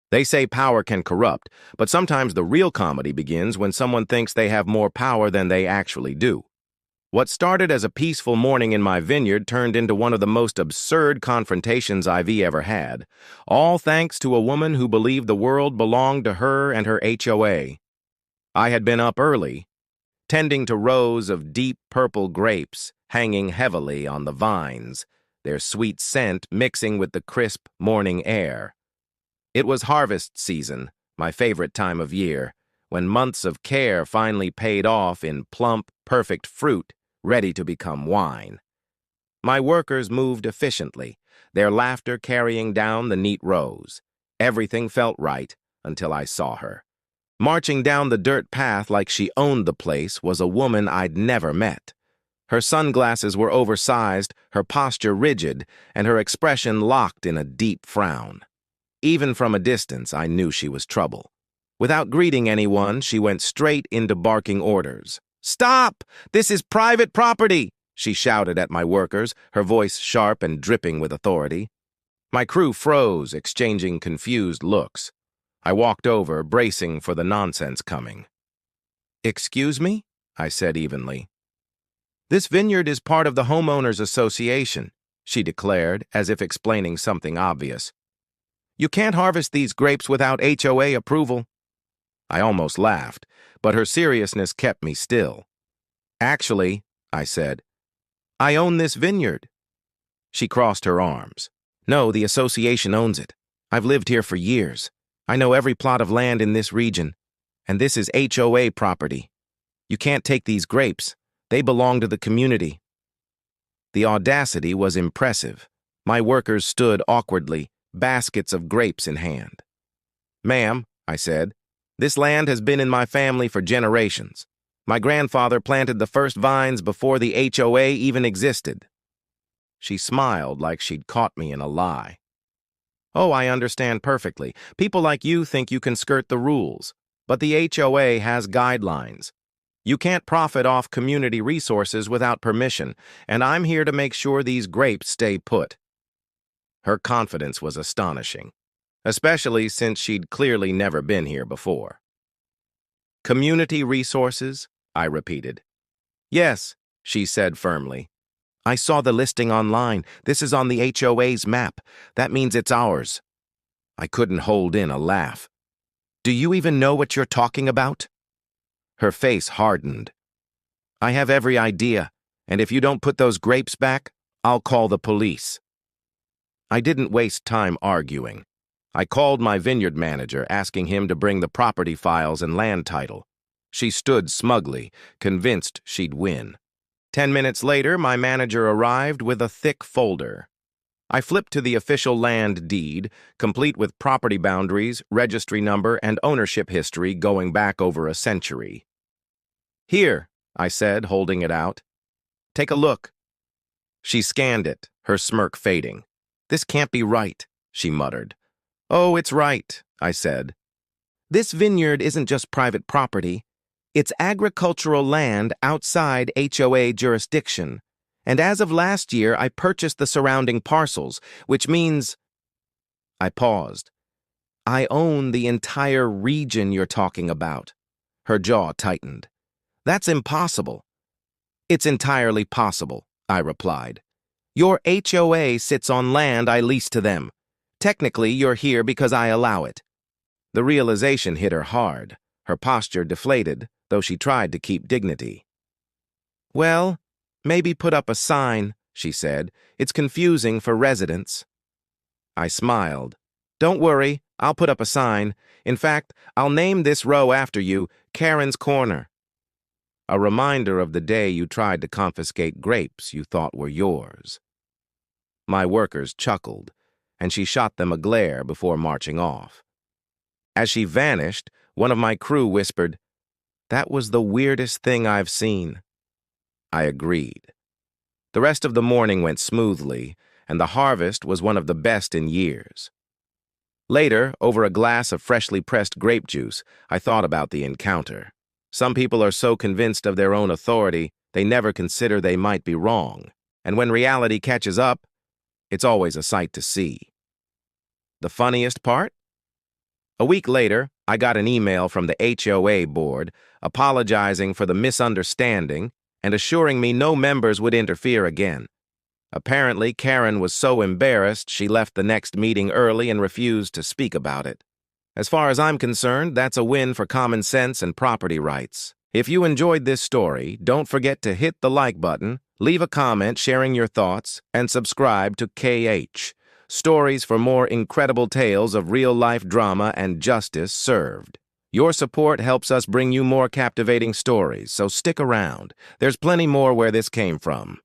They say power can corrupt, but sometimes the real comedy begins when someone thinks they have more power than they actually do. What started as a peaceful morning in my vineyard turned into one of the most absurd confrontations I've ever had, all thanks to a woman who believed the world belonged to her and her HOA. I had been up early, tending to rows of deep purple grapes hanging heavily on the vines, their sweet scent mixing with the crisp morning air. It was harvest season, my favorite time of year, when months of care finally paid off in plump, perfect fruit ready to become wine. My workers moved efficiently, their laughter carrying down the neat rows. Everything felt right until I saw her. Marching down the dirt path like she owned the place was a woman I'd never met. Her sunglasses were oversized, her posture rigid, and her expression locked in a deep frown. Even from a distance, I knew she was trouble. Without greeting anyone, she went straight into barking orders. "Stop! This is private property!" she shouted at my workers, her voice sharp and dripping with authority. My crew froze, exchanging confused looks. I walked over, bracing for the nonsense coming. "Excuse me?" I said evenly. "This vineyard is part of the homeowners association," she declared, as if explaining something obvious. "You can't harvest these grapes without HOA approval." I almost laughed, but her seriousness kept me still. "Actually," I said, "I own this vineyard." She crossed her arms. "No, the association owns it. I've lived here for years. I know every plot of land in this region, and this is HOA property. You can't take these grapes. They belong to the community." The audacity was impressive. My workers stood awkwardly, baskets of grapes in hand. "Ma'am," I said, "this land has been in my family for generations. My grandfather planted the first vines before the HOA even existed." She smiled like she'd caught me in a lie. "Oh, I understand perfectly. People like you think you can skirt the rules. But the HOA has guidelines. You can't profit off community resources without permission, and I'm here to make sure these grapes stay put." Her confidence was astonishing, especially since she'd clearly never been here before. "Community resources?" I repeated. "Yes," she said firmly. "I saw the listing online. This is on the HOA's map. That means it's ours." I couldn't hold in a laugh. "Do you even know what you're talking about?" Her face hardened. "I have every idea, and if you don't put those grapes back, I'll call the police." I didn't waste time arguing. I called my vineyard manager, asking him to bring the property files and land title. She stood smugly, convinced she'd win. 10 minutes later, my manager arrived with a thick folder. I flipped to the official land deed, complete with property boundaries, registry number, and ownership history going back over a century. "Here," I said, holding it out. "Take a look." She scanned it, her smirk fading. "This can't be right," she muttered. "Oh, it's right," I said. "This vineyard isn't just private property. It's agricultural land outside HOA jurisdiction. And as of last year, I purchased the surrounding parcels, which means—" I paused. "I own the entire region you're talking about." Her jaw tightened. "That's impossible." "It's entirely possible," I replied. "Your HOA sits on land I lease to them. Technically, you're here because I allow it." The realization hit her hard. Her posture deflated, though she tried to keep dignity. "Well, maybe put up a sign," she said. "It's confusing for residents." I smiled. "Don't worry, I'll put up a sign. In fact, I'll name this row after you, Karen's Corner. A reminder of the day you tried to confiscate grapes you thought were yours." My workers chuckled, and she shot them a glare before marching off. As she vanished, one of my crew whispered, "That was the weirdest thing I've seen." I agreed. The rest of the morning went smoothly, and the harvest was one of the best in years. Later, over a glass of freshly pressed grape juice, I thought about the encounter. Some people are so convinced of their own authority, they never consider they might be wrong. And when reality catches up, it's always a sight to see. The funniest part? A week later, I got an email from the HOA board apologizing for the misunderstanding and assuring me no members would interfere again. Apparently, Karen was so embarrassed she left the next meeting early and refused to speak about it. As far as I'm concerned, that's a win for common sense and property rights. If you enjoyed this story, don't forget to hit the like button, leave a comment sharing your thoughts, and subscribe to KH. Stories for more incredible tales of real-life drama and justice served. Your support helps us bring you more captivating stories, so stick around. There's plenty more where this came from.